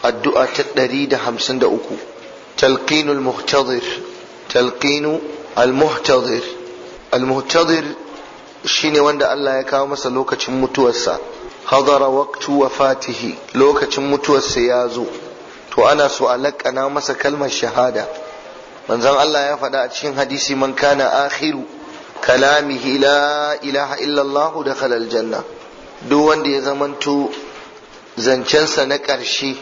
addu'a ta 153 talqinul muhtadir. Talqinu al-muhtadir. Al-muhtadir shine wanda Allah ya kawo masa lokacin mutuwarsa, hadara waqtu wafatihi, lokacin mutuwarsa ya zo, to ana so a laƙana masa kalmar shahada. Manzon Allah ya faɗa a cikin hadisi, man kana akhiru kalamihi la ilaha illallah dakhala aljanna. Duk wanda ya zamanto zancensa na ƙarshe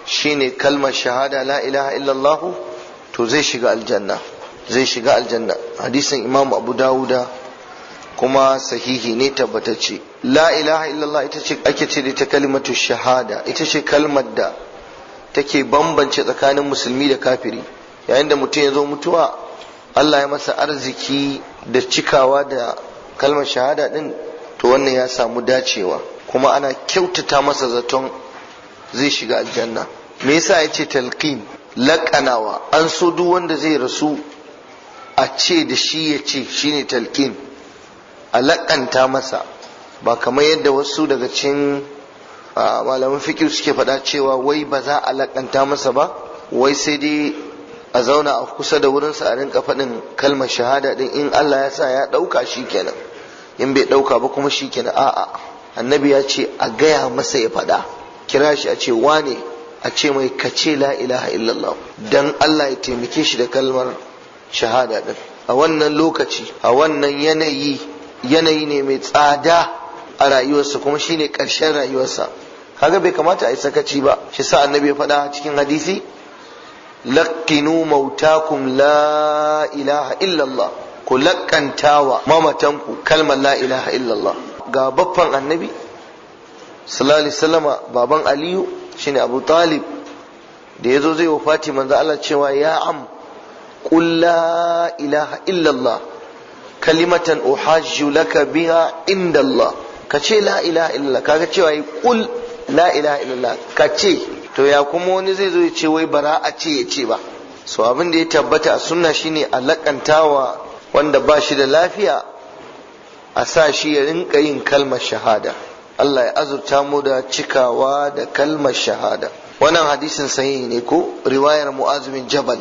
shine kalmar shahada la ilaha illallah, to zai shiga aljanna, zai shiga aljanna. Hadisin Imam Abu Dawuda kuma sahihi ne, tabbatacce. La ilaha illallah ita ce ake ce da ta kalimatu shahada, ita ce kalmar da take bambance tsakanin musulmi da kafiri. Yayin da mutum ya zo mutuwa, Allah ya masa arziki da cikawa da kalmar shahada din, to wannan ya samu dacewa, kuma ana kyautata masa zaton zai shiga aljanna. Me yasa ya ce talqin? Laƙanawa. An so duk wanda zai rasu a ce da shi ya ce shine talqin, a laƙanta masa, ba kamar yadda wasu daga cikin malaman fiqh suke faɗa cewa wai ba za a laƙanta masa ba, wai sai dai a zauna a kusa da wurinsa a rinka faɗin kalmar shahada din, in Allah ya sa ya ɗauka shi kenan, in bai ɗauka ba kuma shi kenan. A'a, annabi ya ce a gaya masa ya faɗa, kira shi a ce wane, a ce mai kace la ilaha illallah, dan Allah ya taimake shi da kalmar shahada din. A wannan lokaci, a wannan yanayi ne mai tsada a rayuwarsa, kuma shine ƙarshen rayuwarsa. Kaga bai kamata a yi sakaci ba. Shi sa annabi ya faɗa cikin hadisi, laqinu mautakum la ilaha illallah, ku laƙantawa mamatanku kalmar la ilaha illallah. Ga baffan annabi sallallahu alaihi wasallama, baban Aliyu shine Abu Talib, da yazo zai wafati, manzo Allah cewa ya am qul la ilaha illallah kalimatan uhajju laka biha inda Allah. Kace la ilaha illallah, kaga cewa yi qul la ilaha illallah, kace. To ya kuma wani zai zo ya ce wai bara a ce ya ce ba? So abin da ya tabbata a sunna shine a lakantawa wanda ba shi da lafiya, a sa shi ya rinka yin kalmar shahada. Allah ya azurta mu da cikawa da kalmar shahada. Wannan hadisin sahihi ne ko riwayar Mu'az bin Jabal.